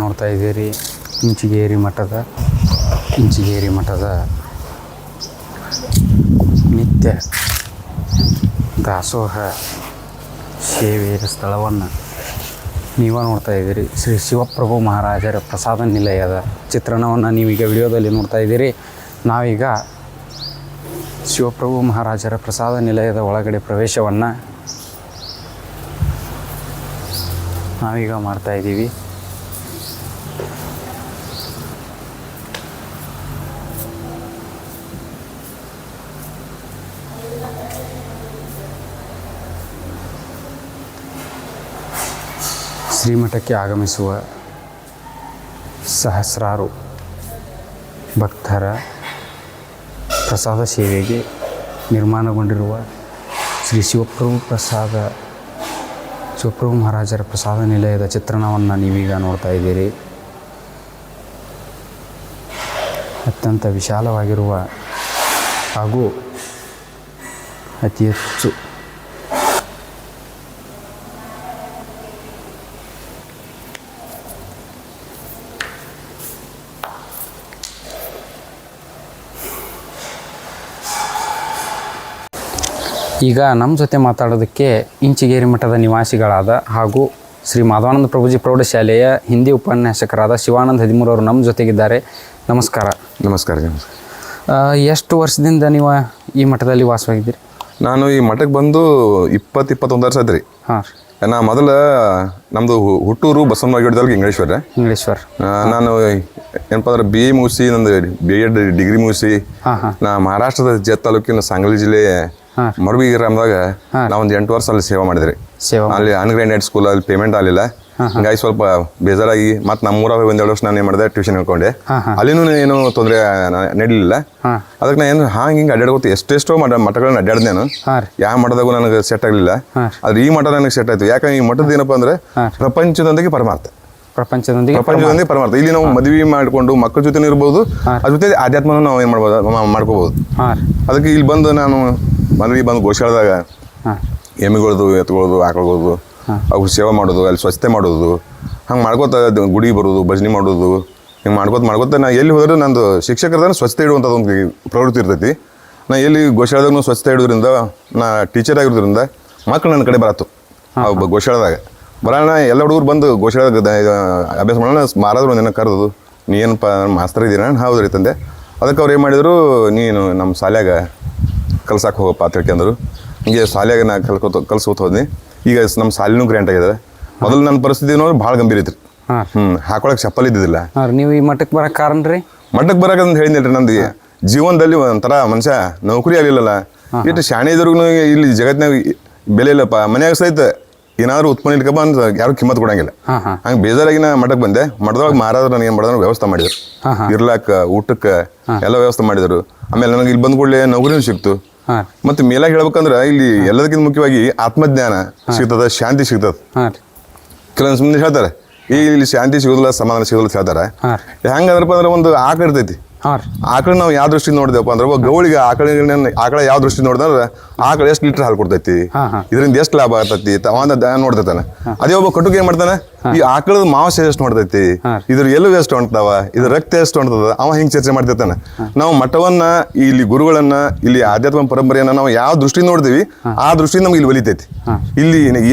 ನೋಡ್ತಾ ಇದ್ದೀರಿ ಇಂಚಿಗೇರಿ ಮಠದ ನಿತ್ಯ ದಾಸೋಹ ಸೇವೆಯ ಸ್ಥಳವನ್ನು ನೀವು ನೋಡ್ತಾ ಇದ್ದೀರಿ. ಶ್ರೀ ಶಿವಪ್ರಭು ಮಹಾರಾಜರ ಪ್ರಸಾದ ನಿಲಯದ ಚಿತ್ರಣವನ್ನು ನೀವೀಗ ವಿಡಿಯೋದಲ್ಲಿ ನೋಡ್ತಾ ಇದ್ದೀರಿ. ನಾವೀಗ ಶಿವಪ್ರಭು ಮಹಾರಾಜರ ಪ್ರಸಾದ ನಿಲಯದ ಒಳಗಡೆ ಪ್ರವೇಶವನ್ನು ನಾವೀಗ ಮಾಡ್ತಾ ಇದ್ದೀವಿ. ಶ್ರೀಮಠಕ್ಕೆ ಆಗಮಿಸುವ ಸಹಸ್ರಾರು ಭಕ್ತರ ಪ್ರಸಾದ ಸೇವೆಗೆ ನಿರ್ಮಾಣಗೊಂಡಿರುವ ಶ್ರೀ ಶಿವಪ್ರಭು ಮಹಾರಾಜರ ಪ್ರಸಾದ ನಿಲಯದ ಚಿತ್ರಣವನ್ನು ನೀವೀಗ ನೋಡ್ತಾ ಇದ್ದೀರಿ. ಅತ್ಯಂತ ವಿಶಾಲವಾಗಿರುವ ಹಾಗೂ ಅತಿ ಹೆಚ್ಚು ಈಗ ನಮ್ಮ ಜೊತೆ ಮಾತಾಡೋದಕ್ಕೆ ಇಂಚಿಗೇರಿ ಮಠದ ನಿವಾಸಿಗಳಾದ ಹಾಗೂ ಶ್ರೀ ಮಾಧವಾನಂದ ಪ್ರಭುಜಿ ಪ್ರೌಢಶಾಲೆಯ ಹಿಂದಿ ಉಪನ್ಯಾಸಕರಾದ ಶಿವಾನಂದ 13 ಅವರು ನಮ್ಮ ಜೊತೆಗಿದ್ದಾರೆ. ನಮಸ್ಕಾರ. ನಮಸ್ಕಾರ. ಎಷ್ಟು ವರ್ಷದಿಂದ ನೀವು ಈ ಮಠದಲ್ಲಿ ವಾಸವಾಗಿದ್ದೀರಿ? ನಾನು ಈ ಮಠಕ್ಕೆ ಬಂದು 20-21 ವರ್ಷ ಆಯ್ತು ರೀ. ಹಾಂ. ನಾ ಮೊದಲು ನಮ್ಮದು ಹುಟ್ಟೂರು ಬಸವನಗಿಡದಲ್ಲಿ ಇಂಗ್ಲೀಶ್ವರ. ನಾನು ಏನಪ್ಪ ಅಂದ್ರೆ BA ಮುಗಿಸಿ ನಂದು B.Ed ಡಿಗ್ರಿ ಮುಗಿಸಿ ನಾ ಮಹಾರಾಷ್ಟ್ರದ ಜತ್ ತಾಲೂಕಿನ ಸಾಂಗ್ಲಿ ಜಿಲ್ಲೆ ಮರಬಿ ಗ್ರಾಮದಾಗ ನಾವೊಂದು 8 ವರ್ಷ ಅಲ್ಲಿ ಸೇವೆ ಮಾಡಿದ್ರಿ. ಅಲ್ಲಿ ಅನ್ಗ್ರೇಡೆಡ್ ಸ್ಕೂಲ್ ಅಲ್ಲಿ ಪೇಮೆಂಟ್ ಆಗಲಿಲ್ಲ, ಹಿಂಗಾಗಿ ಸ್ವಲ್ಪ ಬೇಜಾರಾಗಿ ಮತ್ತೆ ನಮ್ಮೂರಾಗ 1-2 ವರ್ಷ ನಾನು ಏನು ಮಾಡಿದೆ, ಟ್ಯೂಷನ್ ಹೇಳ್ಕೊಂಡೆ. ಅಲ್ಲಿನೂ ಏನು ತೊಂದರೆ ನಡೀಲಿಲ್ಲ. ಅದಕ್ಕೆ ನಾನು ಏನು ಹಿಂಗೆ ಅಡ್ಡಾಡ್ಕೋತ ಎಷ್ಟೆಷ್ಟೋ ಮಠಗಳನ್ನ ಅಡ್ಡಾಡ್ದೆ. ನಾನು ಯಾವ ಮಠದಾಗೂ ನನಗೆ ಸೆಟ್ ಆಗಲಿಲ್ಲ. ಆದ್ರೆ ಈ ಮಠ ನನಗೆ ಸೆಟ್ ಆಯ್ತು. ಯಾಕಂದ್ರೆ ಈ ಮಠದ ಏನಪ್ಪ ಅಂದ್ರೆ ಪ್ರಪಂಚದೊಂದಿಗೆ ಪರಮಾರ್ಥ. ಇಲ್ಲಿ ನಾವು ಮದುವೆ ಮಾಡಿಕೊಂಡು ಮಕ್ಕಳ ಜೊತೆ ಇರ್ಬೋದು, ಅದ್ರ ಜೊತೆ ಆಧ್ಯಾತ್ಮ ನಾವು ಏನು ಮಾಡ್ಕೋಬಹುದು. ಅದಕ್ಕೆ ಇಲ್ಲಿ ಬಂದು ನಾನು ಮದುವೆ ಬಂದು ಗೋಶಾಲದಾಗ ಎಮ್ಮೆಗಳದು ಎತ್ಕೊಳ್ಳೋದು ಆಕಳಗೋದು ಅವು ಸೇವೆ ಮಾಡೋದು, ಅಲ್ಲಿ ಸ್ವಚ್ಛತೆ ಮಾಡೋದು, ಹಂಗೆ ಮಾಡ್ಕೋತ ಗುಡಿ ಬರೋದು, ಭಜನೆ ಮಾಡೋದು, ಹಿಂಗೆ ಮಾಡ್ಕೋತ ನಾ ಎಲ್ಲಿ ಹೋದ್ರೆ ನಂದು ಶಿಕ್ಷಕರದಾನ ಸ್ವಚ್ಛತೆ ಇಡುವಂಥದ್ದು ಒಂದು ಪ್ರವೃತ್ತಿ ಇರ್ತೈತಿ. ನಾ ಎಲ್ಲಿ ಗೋಶಾಲದಾಗ ಸ್ವಚ್ಛತೆ ಇಡೋದ್ರಿಂದ, ನಾ ಟೀಚರ್ ಆಗಿರೋದ್ರಿಂದ ಮಕ್ಕಳು ನನ್ನ ಕಡೆ ಬರತ್ತು. ಅವು ಗೋಶಾಲದಾಗ ಬರೋಣ ಎಲ್ಲ ಹುಡುಗರು ಬಂದು ಗೋಶಾಲದಾಗ ಅಭ್ಯಾಸ ಮಾಡೋಣ. ಮಾರಾದ್ರು ಒಂದಿನ ಕರೆದು ನೀ ಏನಪ್ಪ ಮಾಸ್ತರ್ ಇದ್ದೀರ? ಹೌದು ರೀ ತಂದೆ. ಅದಕ್ಕೆ ಅವ್ರು ಏನು ಮಾಡಿದರು, ನೀನು ನಮ್ಮ ಶಾಲ್ಯಾಗ ಕಲ್ಸಕ್ಕೆ ಹೋಗಪ್ಪ ಅಂತ ಹೇಳ್ಕೊಂಡ್ರು. ಹಿಂಗೆ ಶಾಲ್ಯಾಗ ನಾ ಕಲ್ಸ್ಕೊತ ಹೋದ್ನಿ. ಈಗ ನಮ್ಮ ಶಾಲಿನೂ ಗ್ರ್ಯಾಂಟ್ ಆಗಿದೆ. ಮೊದಲು ನನ್ನ ಪರಿಸ್ಥಿತಿ ನೋಡಿ ಭಾಳ ಗಂಭೀರ ಐತ್ರಿ. ಹಾಕೊಳಕ್ಕೆ ಚಪ್ಪಲ್ ಇದ್ದಿದ್ದಿಲ್ಲ. ನೀವು ಈ ಮಠಕ್ಕೆ ಬರೋಕೆ ಕಾರಣ ರೀ? ಮಠಕ್ಕೆ ಬರೋಕಂತ ಹೇಳಿದ್ರಿ, ನಂದು ಜೀವನದಲ್ಲಿ ಒಂಥರ ಮನುಷ್ಯ ನೌಕರಿ ಆಗಲಿಲ್ಲಲ್ಲ, ಇಟ್ಟು ಶಾಣೆ ಇದ್ರಿಗೂ ಇಲ್ಲಿ ಜಗತ್ತಿನಾಗ ಬೆಲೆ ಇಲ್ಲಪ್ಪ. ಮನ್ಯಾಗ ಸಹಿತ ಏನಾದ್ರು ಉತ್ಪನ್ನ ಇಟ್ಕಪ್ಪ ಅಂತ ಯಾರು ಕಿಮ್ಮತ್ ಕೊಡಂಗಿಲ್ಲ. ಹಂಗೆ ಬೇಜಾರಾಗಿ ನಾ ಮಠಕ್ಕೆ ಬಂದೆ. ಮಠದೊಳಗೆ ಮಾರಾದ್ರು ನನಗೆ ಏನು ಮಾಡಿದ್ರು, ವ್ಯವಸ್ಥೆ ಮಾಡಿದ್ರು. ಇರ್ಲಾಕ ಊಟಕ್ಕೆ ಎಲ್ಲ ವ್ಯವಸ್ಥೆ ಮಾಡಿದರು. ಆಮೇಲೆ ನನಗೆ ಇಲ್ಲಿ ಬಂದ ಕೂಡಲೇ ನೌಕರಿನೂ ಸಿಕ್ತು. ಮತ್ತೆ ಮೇಲಾಗಿ ಹೇಳ್ಬೇಕಂದ್ರೆ ಇಲ್ಲಿ ಎಲ್ಲದಕ್ಕಿಂತ ಮುಖ್ಯವಾಗಿ ಆತ್ಮಜ್ಞಾನ ಸಿಗ್ತದ, ಶಾಂತಿ ಸಿಗ್ತದ. ಕೆಲವೊಂದು ಸುಮ್ಮನೆ ಹೇಳ್ತಾರೆ ಇಲ್ಲಿ ಶಾಂತಿ ಸಿಗೋದಿಲ್ಲ, ಸಮಾಧಾನ ಸಿಗೋದಿಲ್ಲ ಅಂತ ಹೇಳ್ತಾರೆ. ಹೆಂಗಂದ್ರಪ್ಪ ಅಂದ್ರೆ ಒಂದು ಆಕಳ ಇರ್ತೈತಿ. ಆಕಳ ನಾವು ಯಾವ ದೃಷ್ಟಿ ನೋಡಿದೆವಪ್ಪ ಅಂದ್ರೆ, ಗೌಳಿಗೆ ಆಕಳ ಯಾವ ದೃಷ್ಟಿ ನೋಡಿದ್ರೆ ಆಕಳ ಎಷ್ಟು ಲೀಟರ್ ಹಾಲು ಕೊಡ್ತೈತಿ, ಇದರಿಂದ ಎಷ್ಟು ಲಾಭ ಆಗ್ತೈತಿ ನೋಡ್ತಾನೆ. ಅದೇ ಒಬ್ಬ ಕಟುಕ ಏನ್ ಮಾಡ್ತಾನೆ, ಈ ಆಕಳದ ಮಾಂಸ ಎಷ್ಟು ನೋಡ್ತೈತಿ, ಇದ್ರ ಎಲ್ಲೂ ಎಷ್ಟು ಹೊಂಟ್ತಾವ, ಇದ್ರ ರಕ್ತ ಎಷ್ಟು ಹೊಂಟ್ತದ, ಅವ ಹಿಂಗೆ ಚರ್ಚೆ ಮಾಡ್ತಿರ್ತಾನೆ. ನಾವು ಮಠವನ್ನ, ಇಲ್ಲಿ ಗುರುಗಳನ್ನ, ಇಲ್ಲಿ ಆಧ್ಯಾತ್ಮ ಪರಂಪರೆಯನ್ನ ನಾವು ಯಾವ ದೃಷ್ಟಿ ನೋಡ್ತೀವಿ ಆ ದೃಷ್ಟಿ ನಮ್ಗೆ ಇಲ್ಲಿ ಒಲಿತೈತಿ. ಇಲ್ಲಿ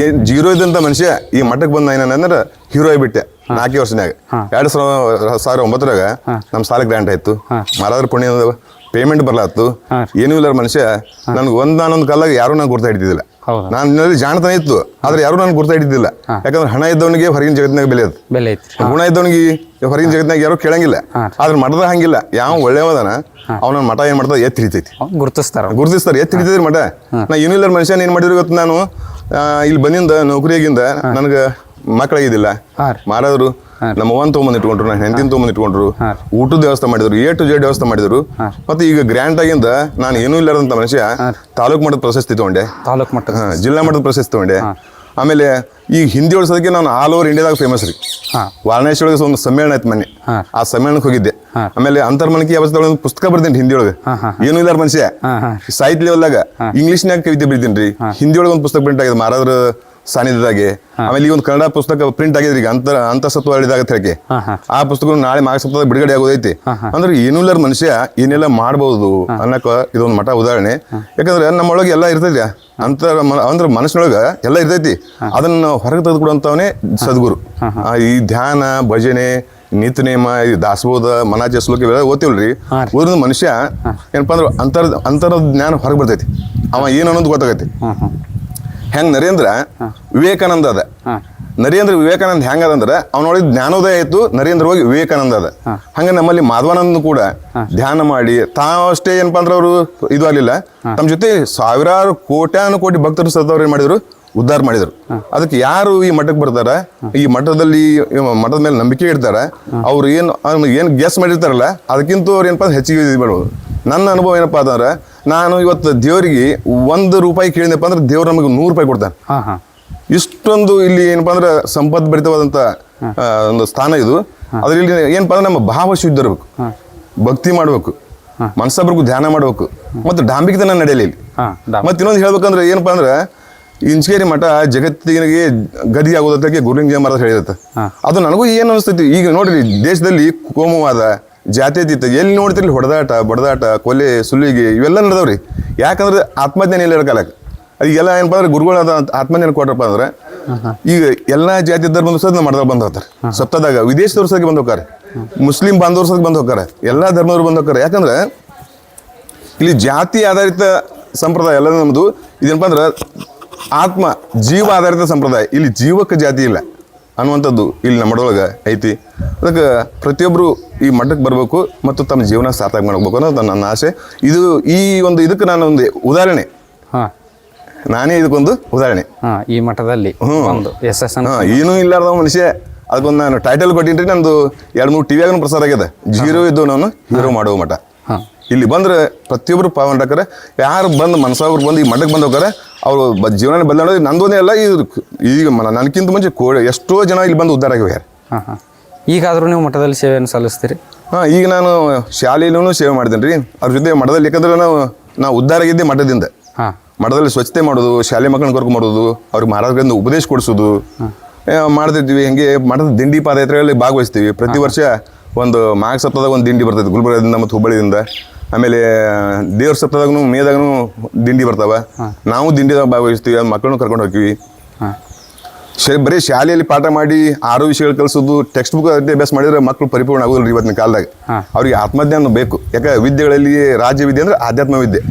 ಜೀರೋ ಇದ್ದಂತ ಮನುಷ್ಯ ಈ ಮಠಕ್ಕೆ ಬಂದ ಏನಂದ್ರೆ ಹೀರೋ ಆಗಿಬಿಟ್ಟೆ. 4 ವರ್ಷನಾಗ 2009 ನಮ್ಮ ಸಾಲ ಗ್ರ್ಯಾಂಟ್ ಆಯ್ತು. ಮಾರಾದ್ರ ಪುಣ್ಯ ಪೇಮೆಂಟ್ ಬರ್ಲಾತ್ತು. ಏನೂ ಇಲ್ಲ ಮನುಷ್ಯ. ನನ್ಗೆ ನಾನೊಂದು ಕಾಲಾಗ ಯಾರು ನಾನು ಗುರ್ತಾ ಹಿಡಿದಿಲ್ಲ. ನಾನು ಜಾಣತನ ಇತ್ತು, ಆದ್ರೆ ಯಾರು ನಾನು ಗುರ್ತಾ ಹಿಡಿದಿಲ್ಲ. ಯಾಕಂದ್ರೆ ಹಣ ಇದ್ದವನಿಗೆ ಹೊರಗಿನ ಜಗತ್ತಿನಾಗ ಬೆಲೆ ಐತಿ, ಗುಣ ಇದ್ದವನಿಗೆ ಹೊರಗಿನ ಜಗತ್ತಿನಾಗ ಯಾರು ಕೇಳಂಗಿಲ್ಲ. ಆದ್ರೆ ಮಠದ ಹಂಗಿಲ್ಲ. ಯಾವ ಒಳ್ಳೆಯವದನ ಅವನ ಮಠ ಏನ್ ಮಾಡ್ತಾರ, ಎತ್ತಿ ಹಿಡಿತೈತಿ, ಗುರುತಿಸ್ತಾರೆ, ಎತ್ತಿ ಹಿಡಿತೈತಿ ಮಠ. ನಾ ಏನೂ ಇಲ್ಲ ಮನುಷ್ಯ ಏನ್ ಮಾಡಿದ್ರು ಇವತ್ತು ನಾನು ಇಲ್ಲಿ ಬಂದಿಂದ ನೌಕರಿಯಾಗಿಂದ ನನಗೆ ಮಕ್ಕಳಾಗಿದ್ದಿಲ್ಲ. ಮಾರಾದ್ರು ನಮ್ಮ ಅವ್ವನ್ ತೊಗೊಂಬಂದು ಇಟ್ಕೊಂಡ್ರು, ನಾನು ಹೆಂಡತಿನ ತೊಗೊಂಬಂದು ಇಟ್ಕೊಂಡ್ರು, ಊಟದ ವ್ಯವಸ್ಥೆ ಮಾಡಿದ್ರು, A to Z ವ್ಯವಸ್ಥೆ ಮಾಡಿದ್ರು. ಮತ್ತೆ ಈಗ ಗ್ರ್ಯಾಂಟ್ ಆಗಿಂದ ನಾನು ಏನೂ ಇಲ್ಲಾರಂತ ಮನುಷ್ಯ ತಾಲೂಕು ಮಟ್ಟದ ಪ್ರಶಸ್ತಿ ತಗೊಂಡೆ, ಜಿಲ್ಲಾ ಮಟ್ಟದ ಪ್ರಶಸ್ತಿ ತಗೊಂಡೆ. ಆಮೇಲೆ ಈಗ ಹಿಂದಿ ಉಳಿಸೋದಕ್ಕೆ ನಾನು ಆಲ್ ಓವರ್ ಇಂಡಿಯಾದಾಗ ಫೇಮಸ್ ರೀ. ವಾರಣಾಸಿ ಒಳಗೆ ಒಂದು ಸಮ್ಮೇಳನ ಆಯ್ತು ಮೊನ್ನೆ, ಆ ಸಮ್ಮೇಳನಕ್ಕೆ ಹೋಗಿದ್ದೆ. ಆಮೇಲೆ ಅಂತರ್ಮನಕಿ ಅವಸ್ಥೆ ಒಂದು ಪುಸ್ತಕ ಬರ್ತೀನಿ ಹಿಂದಿ ಒಳಗೆ. ಏನೂ ಇಲ್ಲಾರ ಮನುಷ್ಯ ಸಾಹಿತ್ಯ ಲೆವೆಲ್ದಾಗ ಇಂಗ್ಲೀಷ್ನಾಗ ಕವಿತೆ ಬರೀತೀನಿ ರೀ. ಹಿಂದಿ ಒಳಗೆ ಒಂದು ಪುಸ್ತಕ ಪ್ರಿಂಟ್ ಆಗಿದೆ, ಮಾರಾದ್ರ ಸಾನ್ನಿಧ್ಯದಾಗೆ. ಆಮೇಲೆ ಈ ಒಂದು ಕನ್ನಡ ಪುಸ್ತಕ ಪ್ರಿಂಟ್ ಆಗಿದ್ರಿ ಈಗ ಅಂತಸತ್ವ ಹಳಿದಾಗ ಹೇಳಿ ಆ ಪುಸ್ತಕ ನಾಳೆ ಮಾಘ ಸಪ್ತಾಹದ ಬಿಡುಗಡೆ ಆಗೋದೈತಿ. ಅಂದ್ರೆ ಏನೂ ಇಲ್ಲರ ಮನುಷ್ಯ ಏನೆಲ್ಲ ಮಾಡ್ಬೋದು ಅನ್ನಕ ಇದೊಂದು ಮಠ ಉದಾಹರಣೆ. ಯಾಕಂದ್ರೆ ನಮ್ಮೊಳಗೆ ಎಲ್ಲ ಇರ್ತೈತಿ, ಅಂದ್ರೆ ಮನಸ್ಸಿನೊಳಗೆ ಎಲ್ಲ ಇರ್ತೈತಿ, ಅದನ್ನ ಹೊರಗೆ ತೆಗೆದುಕೊಡುವಂತವನೇ ಸದ್ಗುರು. ಈ ಧ್ಯಾನ, ಭಜನೆ, ನೀತಿ ನೇಮ, ಈ ದಾಸಬೋಧ, ಮನಾಜ ಶ್ಲೋಕ ಇವೆಲ್ಲ ಓದ್ತೀವಲ್ರಿ, ಓದಿದ ಮನುಷ್ಯ ಏನಪ್ಪಾ ಅಂದ್ರೆ ಅಂತರ ಜ್ಞಾನ ಹೊರಗೆ ಬರ್ತೈತಿ. ಅವ ಏನು ಅನ್ನೋದು ಗೊತ್ತಾಗೈತಿ. ಹೆಂಗ್ ನರೇಂದ್ರ ವಿವೇಕಾನಂದ ಅದ, ನರೇಂದ್ರ ವಿವೇಕಾನಂದ ಹೆಂಗದಂದ್ರೆ ಅವನೊಳಗೆ ಜ್ಞಾನೋದಯ ಆಯ್ತು, ನರೇಂದ್ರ ಹೋಗಿ ವಿವೇಕಾನಂದ ಅದ. ಹಂಗ ನಮ್ಮಲ್ಲಿ ಮಾಧವಾನಂದ ಕೂಡ ಧ್ಯಾನ ಮಾಡಿ ತಾವಷ್ಟೇ ಏನಪ್ಪಾ ಅಂದ್ರೆ ಅವರು ಇದು ಆಗ್ಲಿಲ್ಲ, ತಮ್ಮ ಜೊತೆ ಸಾವಿರಾರು ಕೋಟ್ಯಾನು ಕೋಟಿ ಭಕ್ತರು ಸತ್ತವ್ರು ಏನ್ ಮಾಡಿದ್ರು, ಉದ್ಧಾರ ಮಾಡಿದ್ರು. ಅದಕ್ಕೆ ಯಾರು ಈ ಮಠಕ್ಕೆ ಬರ್ತಾರ, ಈ ಮಠದಲ್ಲಿ ಮಠದ ಮೇಲೆ ನಂಬಿಕೆ ಇಡ್ತಾರ, ಅವ್ರು ಏನು ಗೆಸ್ ಮಾಡಿರ್ತಾರಲ್ಲ ಅದಕ್ಕಿಂತ ಅವ್ರು ಏನಪ್ಪಾ ಹೆಚ್ಚಿಗೆ ಇದು ಮಾಡ್ಬೋದು. ನನ್ನ ಅನುಭವ ಏನಪ್ಪಾ ಅಂತಂದ್ರೆ, ನಾನು ಇವತ್ತು ದೇವರಿಗೆ ₹1 ಕೇಳಿದಪ್ಪ ಅಂದ್ರೆ ದೇವ್ರು ನಮಗೆ ₹100 ಕೊಡ್ತಾನೆ. ಇಷ್ಟೊಂದು ಇಲ್ಲಿ ಏನಪ್ಪಾ ಅಂದ್ರೆ ಸಂಪತ್ ಭರಿತವಾದಂತ ಒಂದು ಸ್ಥಾನ ಇದು. ಅದ್ರಲ್ಲಿ ಏನಪ್ಪಾ ಅಂದ್ರೆ ನಮ್ಮ ಭಾವ ಶುದ್ಧ ಇರಬೇಕು, ಭಕ್ತಿ ಮಾಡ್ಬೇಕು, ಮನಸ್ಸಬ್ರಿಗೂ ಧ್ಯಾನ ಮಾಡ್ಬೇಕು, ಮತ್ತು ಡಾಂಬಿಕತನ ನಡೆಯಲಿ ಇಲ್ಲಿ. ಮತ್ತೆ ಇನ್ನೊಂದು ಹೇಳ್ಬೇಕಂದ್ರೆ ಏನಪ್ಪಾ ಅಂದ್ರೆ, ಇಂಚಗೇರಿ ಮಠ ಜಗತ್ತಿಗೆ ಗದಿ ಆಗೋದಕ್ಕೆ ಗುರುಲಿಂಗ ಮಹಾರಾಜ್ ಹೇಳಿರುತ್ತೆ. ಅದು ನನಗೂ ಏನು ಅನಿಸ್ತೈತಿ, ಈಗ ನೋಡ್ರಿ ದೇಶದಲ್ಲಿ ಕೋಮುವಾದ, ಜಾತ್ಯತೀತ ಎಲ್ಲಿ ನೋಡ್ತಿರ್ಲಿ ಹೊಡೆದಾಟ, ಬಡದಾಟ, ಕೊಲೆ, ಸುಲಿಗೆ ಇವೆಲ್ಲ ನಡೆದವ್ರಿ. ಯಾಕಂದ್ರೆ ಆತ್ಮಜ್ಞಾನ ಇಲ್ಲ ಕಾಲಕ್ಕೆ ಅದೆಲ್ಲ ಏನಪ್ಪ ಅಂದ್ರೆ ಗುರುಗಳಾದ ಆತ್ಮಜ್ಞಾನ ಕೊಟ್ರಪ್ಪ ಅಂದ್ರೆ, ಈಗ ಎಲ್ಲಾ ಜಾತಿ ಧರ್ಮದ ಸಹ ನಮ್ಮ ಮಠದಾಗ ಬಂದು ಹೋಗ್ತಾರೆ. ಸಪ್ತಾದಾಗ ವಿದೇಶದವ್ರ ಸಹ ಬಂದು ಹೋಗ್ತಾರೆ, ಮುಸ್ಲಿಂ ಬಾಂಧವ್ರ ಸಹ ಬಂದು ಹೋಗ್ತಾರೆ, ಎಲ್ಲಾ ಧರ್ಮದವ್ರು ಬಂದು ಹೋಗ್ತಾರೆ. ಯಾಕಂದ್ರೆ ಇಲ್ಲಿ ಜಾತಿ ಆಧಾರಿತ ಸಂಪ್ರದಾಯ ಎಲ್ಲ ನಮ್ದು. ಇದೇನಪ್ಪ ಅಂದ್ರೆ ಆತ್ಮ ಜೀವ ಆಧಾರಿತ ಸಂಪ್ರದಾಯ. ಇಲ್ಲಿ ಜೀವಕ್ಕೆ ಜಾತಿ ಇಲ್ಲ ಅನ್ನುವಂಥದ್ದು ಇಲ್ಲಿ ನಮ್ಮ ಮಠದೊಳಗೆ ಐತಿ. ಅದಕ್ಕೆ ಪ್ರತಿಯೊಬ್ಬರು ಈ ಮಠಕ್ಕೆ ಬರಬೇಕು ಮತ್ತು ತಮ್ಮ ಜೀವನ ಸಾರ್ಥಕ ಮಾಡಬೇಕು ಅನ್ನೋದು ನನ್ನ ಆಸೆ. ಇದಕ್ಕೆ ನಾನು ಒಂದು ಉದಾಹರಣೆ, ನಾನೇ ಇದಕ್ಕೊಂದು ಉದಾಹರಣೆ. ಈ ಮಠದಲ್ಲಿ ಏನೂ ಇಲ್ಲಾರ್ದ ಮನುಷ್ಯ, ಅದಕ್ಕೊಂದು ನಾನು ಟೈಟಲ್ ಕೊಟ್ಟಿನ್ರಿ. ನಂದು 2-3 ಟಿವಿಯಾಗ ಪ್ರಸಾರ ಆಗ್ಯದ, ಜೀರೋ ಇದ್ದು ನಾನು ಹೀರೋ ಮಾಡುವ ಮಠ. ಇಲ್ಲಿ ಬಂದ್ರೆ ಪ್ರತಿಯೊಬ್ಬರು ಪಾವನಕರ, ಯಾರು ಬಂದು ಮನಸ್ಸಾವ್ರು ಬಂದು ಈ ಮಠಕ್ಕೆ ಬಂದು ಹೋಗಾರೆ ಅವರು ಜೀವನ ಬದಲಾವಣೆ. ನಂದೊಂದೇ ಅಲ್ಲ, ಈಗ ನನಗಿಂತ ಮುಂಚೆ ಎಷ್ಟೋ ಜನ ಇಲ್ಲಿ ಬಂದು ಉದ್ಧಾರ ಆಗ್ಯಾರ. ಈಗಾದರೂ ನೀವು ಮಠದಲ್ಲಿ ಸೇವೆಯನ್ನು ಸಲ್ಲಿಸ್ತೀರಿ? ಈಗ ನಾನು ಶಾಲೆಯಲ್ಲೂ ಸೇವೆ ಮಾಡ್ತೇನೆ ರೀ ಅವ್ರ ಜೊತೆ ಮಠದಲ್ಲಿ. ಯಾಕಂದ್ರೆ ನಾವು ಉದ್ಧಾರ ಆಗಿದ್ದೆ ಮಠದಿಂದ. ಮಠದಲ್ಲಿ ಸ್ವಚ್ಛತೆ ಮಾಡೋದು, ಶಾಲೆ ಮಕ್ಕಳನ್ನ ಕರ್ಕೊಂಡು ಮಾಡೋದು, ಅವ್ರಿಗೆ ಮಹಾರಾಜರಿಂದ ಉಪದೇಶ ಕೊಡಿಸೋದು ಮಾಡ್ತಿರ್ತೀವಿ. ಹಂಗೆ ಮಠದ ದಿಂಡಿ ಪಾದಯಾತ್ರೆಗಳಲ್ಲಿ ಭಾಗವಹಿಸ್ತೀವಿ. ಪ್ರತಿ ವರ್ಷ ಒಂದು ಮಾಘ ಸಪ್ತಾಹದಾಗ ಒಂದು ದಿಂಡಿ ಬರ್ತೈತೆ ಗುಲ್ಬರ್ಗದಿಂದ ಮತ್ತು ಹುಬ್ಬಳ್ಳಿಯಿಂದ. ಆಮೇಲೆ ದೇವ್ರ ಸಪ್ತಾಹದಾಗೂ ಮೇದಾಗೂ ದಿಂಡಿ ಬರ್ತಾವ. ನಾವು ದಿಂಡಿದಾಗ ಭಾಗವಹಿಸ್ತೀವಿ, ಮಕ್ಕಳನ್ನು ಕರ್ಕೊಂಡು ಹೋಗ್ತೀವಿ. ಬರೀ ಶಾಲೆಯಲ್ಲಿ ಪಾಠ ಮಾಡಿ 6 ವಿಷಯಗಳು ಕಲಿಸೋದು, ಟೆಕ್ಸ್ಟ್ ಬುಕ್ ಅಭ್ಯಾಸ ಮಾಡಿದ್ರೆ ಮಕ್ಕಳು ಪರಿಪೂರ್ಣ ಆಗೋದಿಲ್ಲ ರೀ ಇವತ್ತಿನ ಕಾಲದಾಗ. ಅವ್ರಿಗೆ ಆತ್ಮಜ್ಞಾನ ಬೇಕು. ಯಾಕೆ ವಿದ್ಯೆಗಳಲ್ಲಿ ರಾಜ್ಯ ವಿದ್ಯೆ ಅಂದ್ರೆ ಆಧ್ಯಾತ್ಮ ವಿದ್ಯೆ.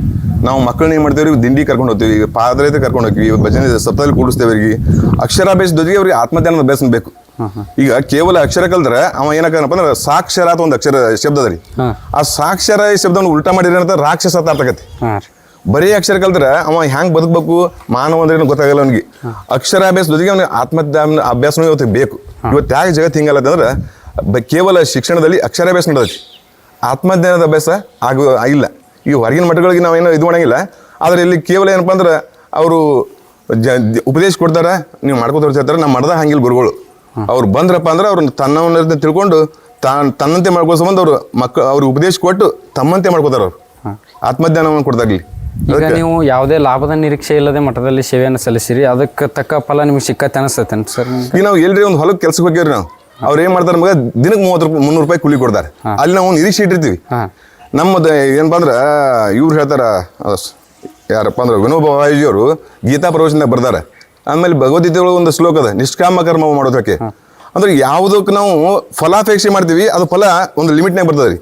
ನಾವು ಮಕ್ಕಳನ್ನ ಏನು ಮಾಡ್ತೇವೆ, ದಿಂಡಿ ಕರ್ಕೊಂಡು ಹೋಗ್ತೀವಿ, ಪಾದಯಾತ್ರೆ ಕರ್ಕೊಂಡು ಹೋಗ್ತೀವಿ, ಭಜನೆ ಸಪ್ತಾಹದಲ್ಲಿ ಕೂಡಿಸ್ತೇವೆ. ಅವರಿಗೆ ಅಕ್ಷರಾಭ್ಯಾಸ ಜೊತೆಗೆ ಅವ್ರಿಗೆ ಆತ್ಮಜ್ಞಾನದ ಅಭ್ಯಾಸ ಬೇಕು. ಈಗ ಕೇವಲ ಅಕ್ಷರ ಕಲ್ದ್ರೆ ಅವ ಏನಕ್ಕನಪ್ಪ ಅಂದ್ರೆ ಸಾಕ್ಷರ ಅಂತ ಒಂದು ಅಕ್ಷರ ಶಬ್ದ ಅದ ರೀ. ಆ ಸಾಕ್ಷರ ಶಬ್ದವನ್ನು ಉಲ್ಟಾ ಮಾಡಿದ್ರೆ ಅಂತ ರಾಕ್ಷಸ ಅಂತ ಅರ್ಥಕತಿ. ಬರೀ ಅಕ್ಷರ ಕಲ್ದ್ರೆ ಅವ ಹ್ಯಾಂಗ್ ಬದುಕಬೇಕು, ಮಾನವ ಅಂದ್ರೆ ಗೊತ್ತಾಗಲ್ಲ ಅವನಿಗೆ. ಅಕ್ಷರಾಭ್ಯಾಸ ಜೊತೆಗೆ ಅವನಿಗೆ ಆತ್ಮಜ್ಞಾನ ಅಭ್ಯಾಸನೂ ಇವತ್ತು ಬೇಕು. ಇವತ್ತು ಯಾಕೆ ಜಗತ್ತು ಹಿಂಗಲ್ಲ ಅಂದ್ರೆ ಕೇವಲ ಶಿಕ್ಷಣದಲ್ಲಿ ಅಕ್ಷರಾಭ್ಯಾಸ ನಡೆದೈತಿ, ಆತ್ಮಜ್ಞಾನದ ಅಭ್ಯಾಸ ಆಗಿಲ್ಲ. ಈಗ ಹೊರಗಿನ ಮಠಗಳಿಗೆ ನಾವೇನೋ ಇದು ಮಾಡಂಗಿಲ್ಲ. ಆದ್ರೆ ಇಲ್ಲಿ ಕೇವಲ ಏನಪ್ಪ ಅಂದ್ರೆ ಅವರು ಉಪದೇಶ ಕೊಡ್ತಾರೆ, ನೀವು ಮಾಡ್ಕೊತ ಹೇಳ್ತಾರೆ. ನಮ್ಮ ಮಠದಾಗ ಹಂಗಿಲ್ಲ ಗುರುಗಳು. ಅವ್ರು ಬಂದ್ರಪ್ಪ ಅಂದ್ರೆ ಅವ್ರನ್ನ ತನ್ನವನ್ನ ತಿಳ್ಕೊಂಡು ತನ್ನಂತೆ ಮಾಡ್ಕೋ ಸಂಬಂಧ ಅವ್ರು ಅವ್ರಿಗೆ ಉಪದೇಶ ಕೊಟ್ಟು ತಮ್ಮಂತೆ ಮಾಡ್ಕೋತಾರ. ಅವ್ರು ಆತ್ಮಜ್ಞಾನವನ್ನು ಕೊಡ್ತಾರ್ಲಿ. ಈಗ ನೀವು ಯಾವುದೇ ಲಾಭದ ನಿರೀಕ್ಷೆ ಇಲ್ಲದೆ ಮಠದಲ್ಲಿ ಸೇವೆಯನ್ನು ಸಲ್ಲಿಸಿರಿ, ಅದಕ್ಕೆ ತಕ್ಕ ಫಲ ನಿಮ್ಗೆ ಸಿಕ್ಕತ್ತೆ ಅನಿಸ್ತೇನೆ ಸರ್? ಈಗ ನಾವು ಎಲ್ರಿ ಒಂದು ಹೊಲಕ್ಕೆ ಕೆಲ್ಸಕ್ಕೆ ಹೋಗ್ಯಾವ್ರಿ. ನಾವು ಅವ್ರು ಏನ್ ಮಾಡ್ತಾರೆ ನಮಗೆ ದಿನಕ್ಕೆ ₹300 ಕೂಲಿ ಕೊಡ್ತಾರೆ. ಅಲ್ಲಿ ನಾವು ನಿರೀಕ್ಷೆ ಇಟ್ಟಿರ್ತೀವಿ. ನಮ್ಮದು ಏನಪ್ಪ ಅಂದ್ರೆ ಇವ್ರು ಹೇಳ್ತಾರ, ಯಾರಪ್ಪ ಅಂದ್ರೆ ವಿನೋಬ ಭಾವೇಜಿಯವರು ಗೀತಾ ಪ್ರವಚನದಾಗ ಬರ್ತಾರೆ. ಆಮೇಲೆ ಭಗವದ್ಗೀತೆ ಒಳಗೆ ಒಂದು ಶ್ಲೋಕ ಅದ, ನಿಷ್ಕಾಮ ಕರ್ಮ ಮಾಡೋದಕ್ಕೆ. ಅಂದ್ರೆ ಯಾವುದಕ್ಕೆ ನಾವು ಫಲಾಪೇಕ್ಷೆ ಮಾಡ್ತೀವಿ ಅದು ಫಲ ಒಂದು ಲಿಮಿಟ್ನಾಗ ಬರ್ತದೆ ರೀ.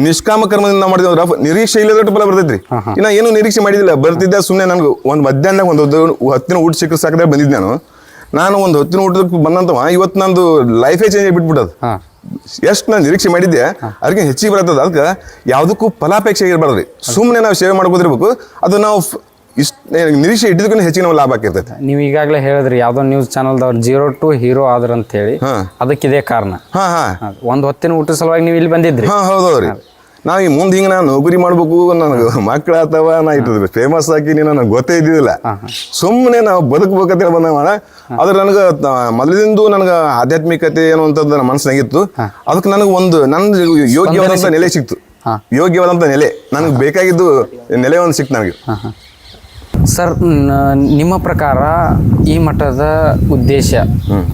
ನಿಷ್ಕಾಮ ಕರ್ಮದಿಂದ ನಾವು ಮಾಡಿದ್ರೆ ನಿರೀಕ್ಷೆ ಇಲ್ಲದಟ್ಟು ಫಲ ಬರ್ತೈತ್ರಿ. ಇನ್ನ ಏನು ನಿರೀಕ್ಷೆ ಮಾಡಿದಿಲ್ಲ, ಬರ್ತಿದ್ದೆ ಸುಮ್ಮನೆ. ನನಗೆ ಒಂದು ಮಧ್ಯಾಹ್ನ ಒಂದು ಹೊತ್ತಿನ ಊಟ ಸಿಕ್ಕ ಸಾಕದೆ ಬಂದಿದ್ದೆ. ನಾನು ಒಂದು ಹೊತ್ತಿನ ಊಟಕ್ಕೆ ಬಂದಂತವ ಇವತ್ತು ನಂದು ಲೈಫೇ ಚೇಂಜ್ ಆಗಿಬಿಟ್ಬಿಟ್ಟದು. ಎಷ್ಟು ನಾನು ನಿರೀಕ್ಷೆ ಮಾಡಿದ್ದೆ ಅದಕ್ಕೆ ಹೆಚ್ಚಿಗೆ ಬರ್ತದೆ. ಅದಕ್ಕೆ ಯಾವುದಕ್ಕೂ ಫಲಾಪೇಕ್ಷೆ ಇರಬಾರ್ದು ರೀ. ಸುಮ್ಮನೆ ನಾವು ಸೇವೆ ಮಾಡ್ಕೋದಿರ್ಬೇಕು. ಅದು ನಾವು ನಿರೀಕ್ಷೆ ಇಟ್ಟಿದ್ದಕ್ಕೂ ಹೆಚ್ಚಿಗೆ ನಾವು ಲಾಭ ಆಗಿರ್ತೈತೆ. ನೀವು ಈಗಾಗಲೇ ಹೇಳಿದ್ರಿ ಯಾವುದೋ ನ್ಯೂಸ್ ಚಾನಲ್ದವ್ರು 0 to hero ಆದ್ರ ಅಂತ ಹೇಳಿ, ಅದಕ್ಕೆ ಇದೇ ಕಾರಣ. ಒಂದು ಹೊತ್ತಿನ ಊಟ ಸಲುವಾಗಿ ನೀವು ಇಲ್ಲಿ ಬಂದಿದ್ರಿ? ಹೌದೌದ್ರಿ. ನಾವು ಈ ಮುಂದೆ ಹಿಂಗೆ ನಾನು ನೌಕರಿ ಮಾಡ್ಬೇಕು, ನನಗೆ ಮಕ್ಕಳು ಅಥವಾ ನಾ ಇಟ್ಟಿದ್ವಿ ಫೇಮಸ್ ಆಗಿ ನನಗೆ ಗೊತ್ತೇ ಇದ್ದಿದ್ದಿಲ್ಲ. ಸುಮ್ಮನೆ ನಾವು ಬದುಕಬೇಕಂತ ಬಂದವ. ಆದ್ರೆ ನನಗೆ ಮೊದಲಿಂದ ನನಗೆ ಆಧ್ಯಾತ್ಮಿಕತೆ ಅನ್ನುವಂಥದ್ದು ನನ್ನ ಮನಸ್ಸಿನಾಗಿತ್ತು. ಅದಕ್ಕೆ ನನಗೆ ಒಂದು ನನ್ನ ಯೋಗ್ಯವಾದಂಥ ನೆಲೆ ಸಿಕ್ತು. ಯೋಗ್ಯವಾದಂಥ ನೆಲೆ ನನಗೆ ಬೇಕಾಗಿದ್ದು ನೆಲೆ ಒಂದು ಸಿಕ್ತು ನನಗೆ. ಸರ್ ನಿಮ್ಮ ಪ್ರಕಾರ ಈ ಮಠದ ಉದ್ದೇಶ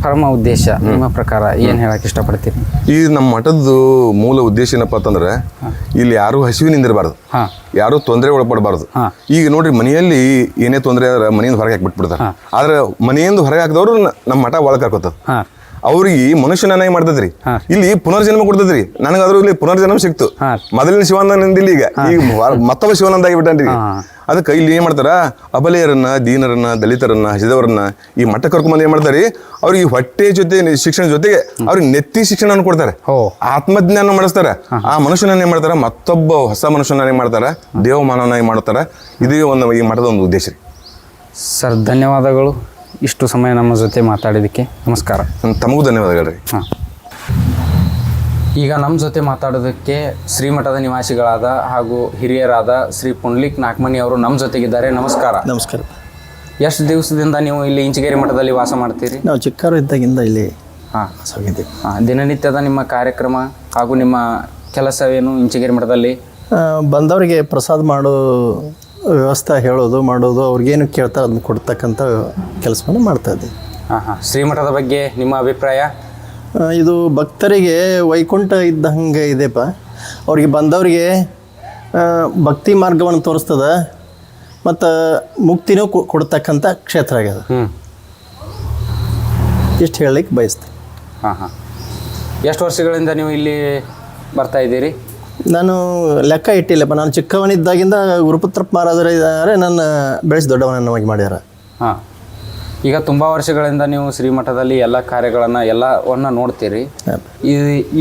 ಪರಮ ಉದ್ದೇಶ ನಿಮ್ಮ ಪ್ರಕಾರ ಏನು ಹೇಳಕ್ಕೆ ಇಷ್ಟಪಡ್ತೀರಿ? ಈ ನಮ್ಮ ಮಠದ್ದು ಮೂಲ ಉದ್ದೇಶ ಏನಪ್ಪ ಅಂತಂದ್ರೆ ಇಲ್ಲಿ ಯಾರು ಹಸಿವಿನಿಂದಿರಬಾರ್ದು, ಯಾರು ತೊಂದರೆ ಒಳಪಡಬಾರ್ದು. ಈಗ ನೋಡ್ರಿ, ಮನೆಯಲ್ಲಿ ಏನೇ ತೊಂದರೆ ಆದ್ರೆ ಮನೆಯಿಂದ ಹೊರಗೆ ಹಾಕ್ಬಿಟ್ಬಿಡ್ತಾರೆ. ಆದ್ರೆ ಮನೆಯಿಂದ ಹೊರಗೆ ಹಾಕಿದವರು ನಮ್ಮ ಮಠ ಒಳಗೆ ಹಾಕೋತದ. ಅವ್ರಿಗೆ ಮನುಷ್ಯನಾಗಿ ಮಾಡ್ತದ್ರಿ. ಇಲ್ಲಿ ಪುನರ್ಜನ್ಮ ಕೊಡ್ತದ್ರಿ. ನನಗಾದ್ರೂ ಇಲ್ಲಿ ಪುನರ್ಜನ್ಮ ಸಿಕ್ತು. ಮೊದಲಿನ ಶಿವಾನಂದ ಈಗ ಮತ್ತೊಬ್ಬ ಶಿವಾನಂದ ಆಗಿಬಿಟ್ಟನ್ರಿ. ಅದಕ್ಕೆ ಇಲ್ಲಿ ಏನ್ ಮಾಡ್ತಾರ, ಅಬಲೆಯರನ್ನ, ದೀನರನ್ನ, ದಲಿತರನ್ನ, ಹಸಿದವರನ್ನ ಈ ಮಠ ಕರ್ಕೊಂಬಂದು ಏನ್ ಮಾಡ್ತಾರೆ, ಅವ್ರಿಗೆ ಹೊಟ್ಟೆ ಜೊತೆ ಶಿಕ್ಷಣ ಜೊತೆಗೆ ಅವ್ರಿಗೆ ನೆತ್ತಿ ಶಿಕ್ಷಣ ಕೊಡ್ತಾರೆ, ಆತ್ಮಜ್ಞಾನ ಮಾಡಿಸ್ತಾರೆ. ಆ ಮನುಷ್ಯನ ಏನ್ ಮಾಡ್ತಾರ, ಮತ್ತೊಬ್ಬ ಹೊಸ ಮನುಷ್ಯನ ಏನ್ ಮಾಡ್ತಾರ, ದೇವಮಾನವನಾಗಿ ಮಾಡ್ತಾರ. ಇದೇ ಒಂದು ಈ ಮಠದ ಒಂದು ಉದ್ದೇಶ ರೀ. ಸರ್ ಧನ್ಯವಾದಗಳು, ಇಷ್ಟು ಸಮಯ ನಮ್ಮ ಜೊತೆ ಮಾತಾಡಿದ್ದಕ್ಕೆ. ನಮಸ್ಕಾರ. ತಮಗೂ ಧನ್ಯವಾದಗಳು ರೀ. ಹಾಂ, ಈಗ ನಮ್ಮ ಜೊತೆ ಮಾತಾಡೋದಕ್ಕೆ ಶ್ರೀಮಠದ ನಿವಾಸಿಗಳಾದ ಹಾಗೂ ಹಿರಿಯರಾದ ಶ್ರೀ ಪುಂಡ್ಲಿಕ್ ನಾಗಮಣಿ ಅವರು ನಮ್ಮ ಜೊತೆಗಿದ್ದಾರೆ. ನಮಸ್ಕಾರ. ನಮಸ್ಕಾರ. ಎಷ್ಟು ದಿವಸದಿಂದ ನೀವು ಇಲ್ಲಿ ಇಂಚಿಗೇರಿ ಮಠದಲ್ಲಿ ವಾಸ ಮಾಡ್ತೀರಿ? ನಾವು ಚಿಕ್ಕವರು ಇದ್ದಾಗಿಂದ ಇಲ್ಲಿ ಹೋಗಿದ್ದೀವಿ. ದಿನನಿತ್ಯದ ನಿಮ್ಮ ಕಾರ್ಯಕ್ರಮ ಹಾಗೂ ನಿಮ್ಮ ಕೆಲಸವೇನು ಇಂಚಿಗೇರಿ ಮಠದಲ್ಲಿ? ಬಂದವರಿಗೆ ಪ್ರಸಾದ ಮಾಡೋ ವ್ಯವಸ್ಥೆ ಹೇಳೋದು ಮಾಡೋದು, ಅವ್ರಿಗೇನು ಕೇಳ್ತಾರೆ ಅದನ್ನ ಕೊಡ್ತಕ್ಕಂಥ ಕೆಲಸವನ್ನು ಮಾಡ್ತಾ ಇದ್ದೀವಿ. ಶ್ರೀಮಠದ ಬಗ್ಗೆ ನಿಮ್ಮ ಅಭಿಪ್ರಾಯ? ಇದು ಭಕ್ತರಿಗೆ ವೈಕುಂಠ ಇದ್ದಂಗೆ ಇದೆಪ್ಪ. ಅವ್ರಿಗೆ ಬಂದವರಿಗೆ ಭಕ್ತಿ ಮಾರ್ಗವನ್ನು ತೋರಿಸ್ತದ ಮತ್ತು ಮುಕ್ತಿನೂ ಕೊಡ್ತಕ್ಕಂಥ ಕ್ಷೇತ್ರ ಆಗ್ಯದ. ಇಷ್ಟು ಹೇಳಲಿಕ್ಕೆ ಬಯಸ್ತೀನಿ. ಎಷ್ಟು ವರ್ಷಗಳಿಂದ ನೀವು ಇಲ್ಲಿ ಬರ್ತಾ ಇದ್ದೀರಿ? ನಾನು ಲೆಕ್ಕ ಇಟ್ಟಿಲ್ಲಪ್ಪ. ನಾನು ಚಿಕ್ಕವನಿದ್ದಾಗಿಂದ ಗುರುಪುತ್ರಪ್ಪ ಮಹಾರಾಜರು ಇದ್ದಾರೆ, ನನ್ನ ಬೆಳೆಸಿ ದೊಡ್ಡವನನ್ನಾಗಿ ಮಾಡ್ಯಾರ. ಈಗ ತುಂಬ ವರ್ಷಗಳಿಂದ ನೀವು ಶ್ರೀಮಠದಲ್ಲಿ ಎಲ್ಲ ಕಾರ್ಯಗಳನ್ನು ಎಲ್ಲವನ್ನ ನೋಡ್ತೀರಿ.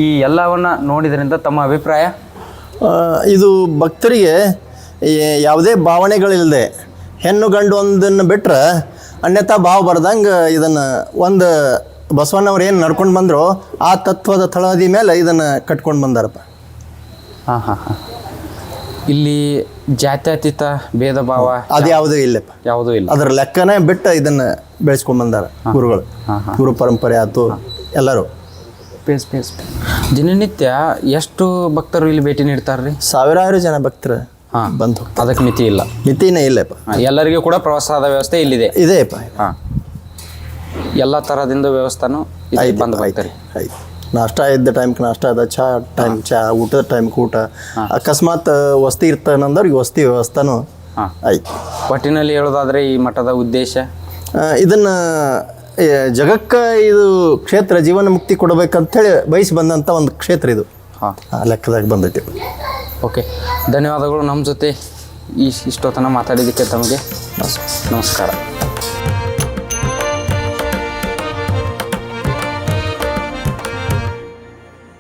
ಈ ಎಲ್ಲವನ್ನ ನೋಡಿದ್ರಿಂದ ತಮ್ಮ ಅಭಿಪ್ರಾಯ? ಇದು ಭಕ್ತರಿಗೆ ಯಾವುದೇ ಭಾವನೆಗಳಿಲ್ಲದೆ ಹೆಣ್ಣು ಗಂಡು ಒಂದನ್ನು ಬಿಟ್ಟರೆ ಅನ್ಯಥಾ ಭಾವ ಬರ್ದಂಗೆ ಇದನ್ನು ಒಂದು ಬಸವಣ್ಣವ್ರು ಏನು ನಡ್ಕೊಂಡು ಬಂದರೋ ಆ ತತ್ವದ ತಳಹದಿ ಮೇಲೆ ಇದನ್ನು ಕಟ್ಕೊಂಡು ಬಂದಾರಪ್ಪ. ಇಲ್ಲಿ ಜಾತ್ಯತೀತ ಭೇದ ಭಾವ ಅದು ಯಾವುದೂ ಇಲ್ಲಪ್ಪ, ಯಾವುದೂ ಇಲ್ಲ. ಅದರ ಲೆಕ್ಕನೇ ಬಿಟ್ಟು ಇದನ್ನು ಬೆಳೆಸ್ಕೊಂಡು ಬಂದಾರ ಗುರುಗಳು. ಗುರು ಪರಂಪರೆ ಆಯ್ತು ಎಲ್ಲರೂ. ದಿನನಿತ್ಯ ಎಷ್ಟು ಭಕ್ತರು ಇಲ್ಲಿ ಭೇಟಿ ನೀಡ್ತಾರ್ರಿ? ಸಾವಿರಾರು ಜನ ಭಕ್ತರು ಬಂದು. ಅದಕ್ಕೆ ಮಿತಿ ಇಲ್ಲ? ಮಿತಿನೇ ಇಲ್ಲಪ್ಪ. ಎಲ್ಲರಿಗೂ ಕೂಡ ಪ್ರವಾಸದ ವ್ಯವಸ್ಥೆ ಇಲ್ಲಿದೆ? ಇದೆಯಪ್ಪ. ಎಲ್ಲ ಥರದಿಂದ ವ್ಯವಸ್ಥೆನೂ ಬಂದು ಬರ್ತಾರೆ. ನಾಷ್ಟ ಇದ್ದ ಟೈಮ್ಗೆ ನಾಷ್ಟ ಅದ, ಚಹಾ ಟೈಮ್ ಚಹಾ, ಊಟದ ಟೈಮ್ಗೆ ಊಟ. ಅಕಸ್ಮಾತ್ ವಸ್ತಿ ಇರ್ತಾನಂದವ್ರಿಗೆ ವಸ್ತಿ ವ್ಯವಸ್ಥೆನೂ ಆಯ್ತು. ಒಟ್ಟಿನಲ್ಲಿ ಹೇಳೋದಾದರೆ ಈ ಮಠದ ಉದ್ದೇಶ ಇದನ್ನು ಜಗಕ್ಕೆ ಇದು ಕ್ಷೇತ್ರ ಜೀವನ ಮುಕ್ತಿ ಕೊಡಬೇಕಂತೇಳಿ ಬಯಸಿ ಬಂದಂಥ ಒಂದು ಕ್ಷೇತ್ರ ಇದು. ಆ ಲೆಕ್ಕದಾಗ ಬಂದೈತಿ. ಓಕೆ, ಧನ್ಯವಾದಗಳು. ನಮ್ಮ ಜೊತೆ ಇಷ್ಟೊತ್ತನ ಮಾತಾಡಿದ್ದಕ್ಕೆ ತಮಗೆ ನಮಸ್ಕಾರ.